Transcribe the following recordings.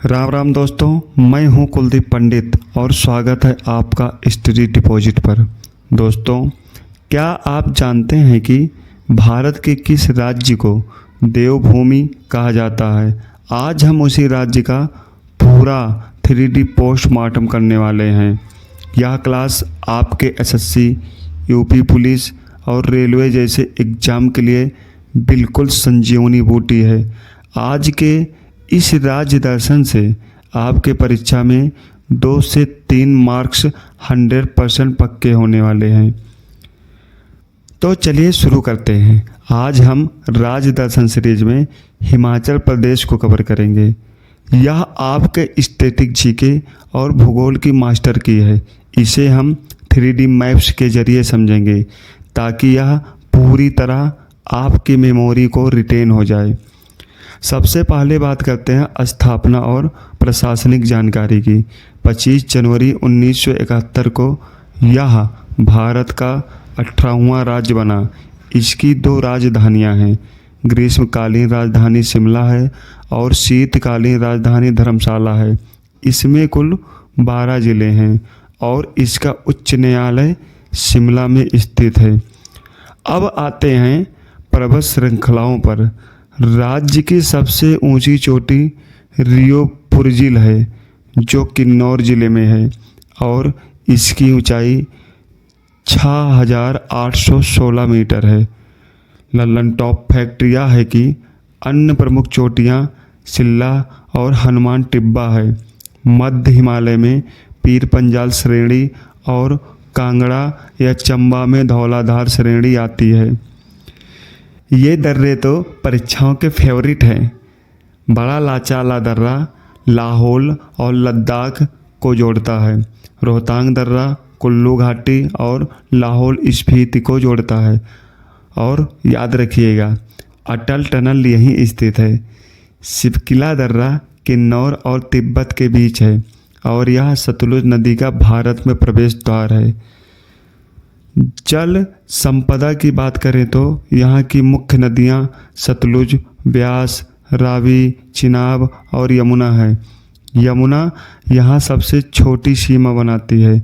राम राम दोस्तों, मैं हूं कुलदीप पंडित और स्वागत है आपका स्टडी डिपॉजिट पर। दोस्तों, क्या आप जानते हैं कि भारत के किस राज्य को देवभूमि कहा जाता है? आज हम उसी राज्य का पूरा 3D पोस्टमार्टम करने वाले हैं। यह क्लास आपके एसएससी, यूपी पुलिस और रेलवे जैसे एग्ज़ाम के लिए बिल्कुल संजीवनी बूटी है। आज के इस राज्य दर्शन से आपके परीक्षा में 2 से 3 मार्क्स 100% पक्के होने वाले हैं। तो चलिए शुरू करते हैं। आज हम राज्य दर्शन सीरीज में हिमाचल प्रदेश को कवर करेंगे। यह आपके स्टैटिक जीके और भूगोल की मास्टर की है। इसे हम 3D मैप्स के जरिए समझेंगे ताकि यह पूरी तरह आपकी मेमोरी को रिटेन हो जाए। सबसे पहले बात करते हैं स्थापना और प्रशासनिक जानकारी की। 25 जनवरी 1971 को यह भारत का 18वां राज्य बना। इसकी 2 राजधानियां हैं। ग्रीष्मकालीन राजधानी शिमला है और शीतकालीन राजधानी धर्मशाला है। इसमें कुल 12 ज़िले हैं और इसका उच्च न्यायालय शिमला में स्थित है। अब आते हैं पर्वत श्रृंखलाओं पर। राज्य की सबसे ऊंची चोटी रियो पुरजिल है जो किन्नौर ज़िले में है और इसकी ऊंचाई 6816 मीटर है। लल्लन टॉप फैक्ट यह है कि अन्य प्रमुख चोटियां सिल्ला और हनुमान टिब्बा है। मध्य हिमालय में पीर पंजाल श्रेणी और कांगड़ा या चंबा में धौलाधार श्रेणी आती है। ये दर्रे तो परीक्षाओं के फेवरेट हैं। बड़ा लाचाला दर्रा लाहौल और लद्दाख को जोड़ता है। रोहतांग दर्रा कुल्लू घाटी और लाहौल स्फीति को जोड़ता है। और याद रखिएगा, अटल टनल यहीं स्थित है। शिवकिला दर्रा किन्नौर और तिब्बत के बीच है और यह सतलुज नदी का भारत में प्रवेश द्वार है। जल संपदा की बात करें तो यहाँ की मुख्य नदियाँ सतलुज, ब्यास, रावी, चिनाब और यमुना है। यमुना यहाँ सबसे छोटी सीमा बनाती है।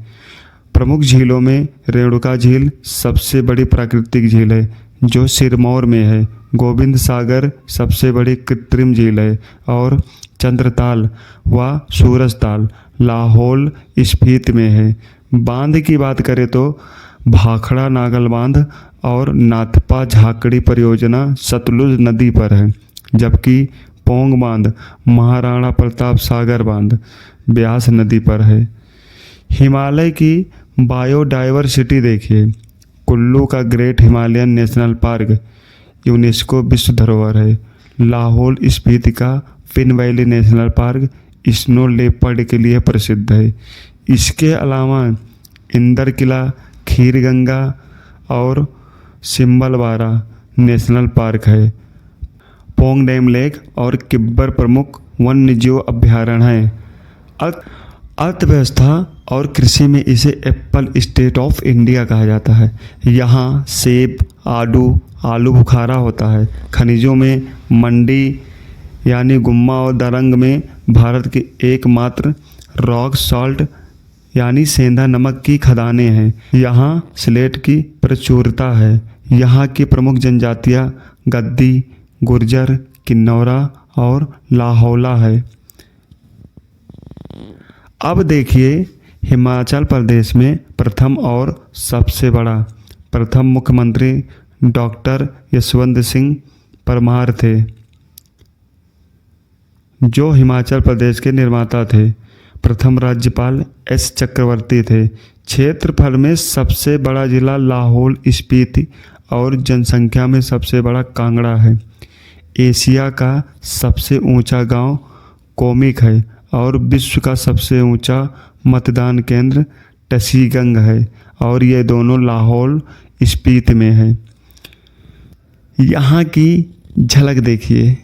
प्रमुख झीलों में रेणुका झील सबसे बड़ी प्राकृतिक झील है जो सिरमौर में है। गोविंद सागर सबसे बड़ी कृत्रिम झील है और चंद्रताल व सूरजताल लाहौल स्फीति में है। बांध की बात करें तो भाखड़ा नागल बांध और नाथपा झाकड़ी परियोजना सतलुज नदी पर है, जबकि पोंग बांध महाराणा प्रताप सागर बांध ब्यास नदी पर है। हिमालय की बायोडाइवर्सिटी देखिए। कुल्लू का great Himalayan national park UNESCO विश्व धरोहर है। लाहौल स्पीति का Pin valley national park snow leopard के लिए प्रसिद्ध है। इसके अलावा इंदर किला, खीर गंगा और सिम्बलवारा नेशनल पार्क है। पोंग डैम लेक और किब्बर प्रमुख वन्यजीव अभ्यारण्य हैं। अर्थव्यवस्था और कृषि में इसे एप्पल स्टेट ऑफ इंडिया कहा जाता है। यहाँ सेब, आलू बुखारा होता है। खनिजों में मंडी यानी गुम्मा और दरंग में भारत की एकमात्र रॉक सॉल्ट यानी सेंधा नमक की खदानें हैं। यहाँ स्लेट की प्रचुरता है। यहाँ की प्रमुख जनजातियाँ गद्दी, गुर्जर, किन्नौरा और लाहौला है। अब देखिए, हिमाचल प्रदेश में प्रथम मुख्यमंत्री डॉक्टर यशवंत सिंह परमार थे जो हिमाचल प्रदेश के निर्माता थे। प्रथम राज्यपाल एस चक्रवर्ती थे। क्षेत्रफल में सबसे बड़ा जिला लाहौल स्पीति और जनसंख्या में सबसे बड़ा कांगड़ा है। एशिया का सबसे ऊंचा गांव कोमिक है और विश्व का सबसे ऊंचा मतदान केंद्र टसीगंग है और ये दोनों लाहौल स्पीति में है। यहाँ की झलक देखिए।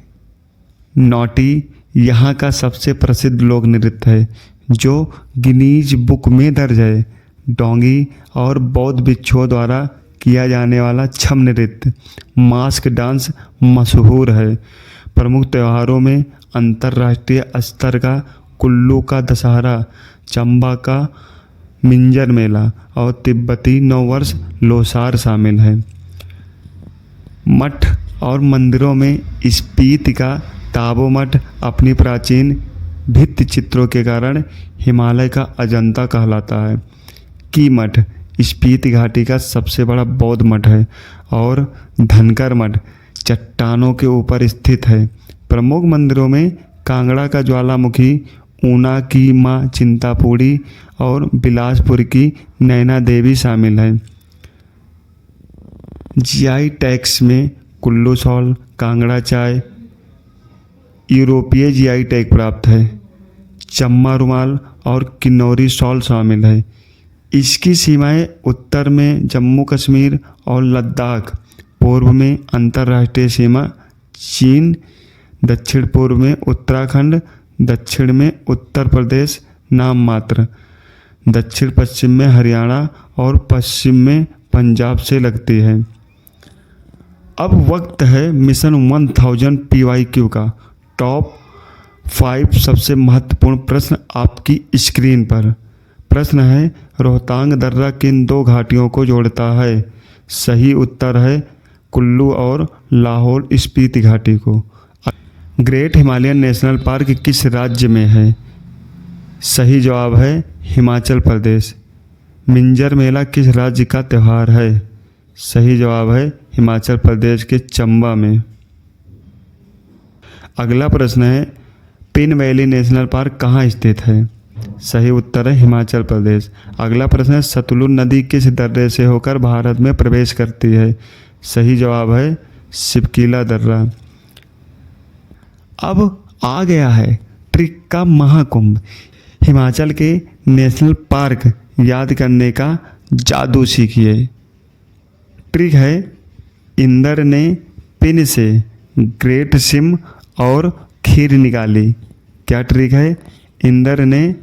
नौटी यहाँ का सबसे प्रसिद्ध लोक नृत्य है जो गिनीज बुक में दर्ज है। डोंगी और बौद्ध भिक्षुओं द्वारा किया जाने वाला छम नृत्य मास्क डांस मशहूर है। प्रमुख त्योहारों में अंतर्राष्ट्रीय स्तर का कुल्लू का दशहरा, चंबा का मिंजर मेला और तिब्बती नववर्ष लोसार शामिल है। मठ और मंदिरों में स्पीति का ताबो मठ अपनी प्राचीन भित्ति चित्रों के कारण हिमालय का अजंता कहलाता है। की मठ स्पीति घाटी का सबसे बड़ा बौद्ध मठ है और धनकर मठ चट्टानों के ऊपर स्थित है। प्रमुख मंदिरों में कांगड़ा का ज्वालामुखी, ऊना की मां चिंतापूर्णी और बिलासपुर की नैना देवी शामिल है। जीआई टैग्स में कुल्लू शॉल, कांगड़ा चाय यूरोपीय जीआई टैग प्राप्त है। चम्मा रुमाल और किन्नौरी शॉल शामिल है। इसकी सीमाएं उत्तर में जम्मू कश्मीर और लद्दाख, पूर्व में अंतर्राष्ट्रीय सीमा चीन, दक्षिण पूर्व में उत्तराखंड, दक्षिण में उत्तर प्रदेश नाम मात्र, दक्षिण पश्चिम में हरियाणा और पश्चिम में पंजाब से लगती है। अब वक्त है मिशन 1000 PYQ का। टॉप 5 सबसे महत्वपूर्ण प्रश्न आपकी स्क्रीन पर। प्रश्न है, रोहतांग दर्रा किन 2 घाटियों को जोड़ता है? सही उत्तर है कुल्लू और लाहौल स्पीति घाटी को। ग्रेट हिमालयन नेशनल पार्क किस राज्य में है? सही जवाब है हिमाचल प्रदेश। मिंजर मेला किस राज्य का त्यौहार है? सही जवाब है हिमाचल प्रदेश के चंबा में। अगला प्रश्न है, पिन वैली नेशनल पार्क कहाँ स्थित है? सही उत्तर है हिमाचल प्रदेश। अगला प्रश्न है, सतलुज नदी किस दर्रे से होकर भारत में प्रवेश करती है? सही जवाब है शिवकीला दर्रा। अब आ गया है ट्रिक का महाकुंभ। हिमाचल के नेशनल पार्क याद करने का जादू सीखिए। ट्रिक है, इंदर ने पिन से ग्रेट सिम और खीर निकाली। क्या ट्रिक है? इंदर ने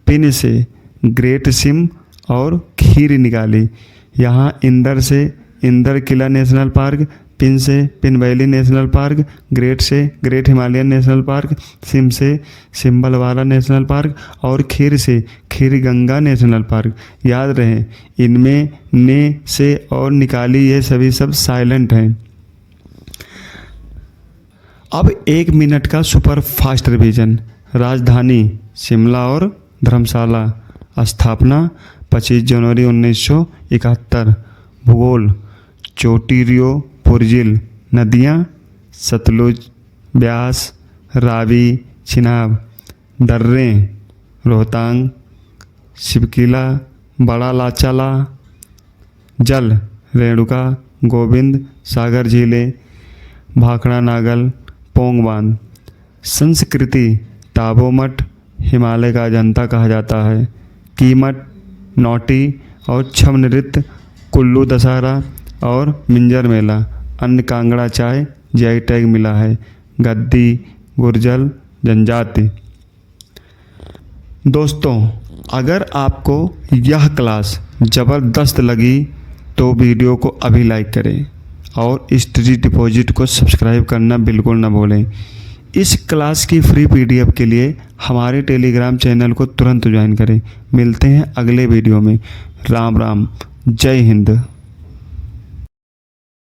पिन से ग्रेट सिम और खीर निकाली। यहाँ इंदर से इंदर किला नेशनल पार्क, पिन से Pin valley national park, great से great Himalayan national park, Sim से सिम्बलवाला नेशनल पार्क और खीर से खीर गंगा नेशनल पार्क। याद रहे, इनमें ने से और निकाली ये सभी सब साइलेंट हैं। अब 1 मिनट का सुपर फास्ट रिवीजन। राजधानी शिमला और धर्मशाला। स्थापना 25 जनवरी 1971। भूगोल चोटी रियो पुरजिल। नदियाँ सतलुज, ब्यास, रावी, चिनाब। दर्रे रोहतांग, शिवकीला, बड़ा लाचाला। जल रेणुका, गोविंद, सागर झीलें, भाखड़ा नागल, पोंग बांध। संस्कृति ताबो मठ हिमालय का अजंता कहा जाता है। कीमठ, नौटी और छम नृत्य कुल्लू दशहरा और मिंजर मेला। अन्य कांगड़ा चाय जीआई टैग मिला है। गद्दी, गुर्जर, जनजाति। दोस्तों, अगर आपको यह क्लास ज़बरदस्त लगी तो वीडियो को अभी लाइक करें और स्टडी डिपॉजिट को सब्सक्राइब करना बिल्कुल ना भूलें। इस क्लास की फ्री PDF के लिए हमारे टेलीग्राम चैनल को तुरंत ज्वाइन करें। मिलते हैं अगले वीडियो में। राम राम, जय हिंद।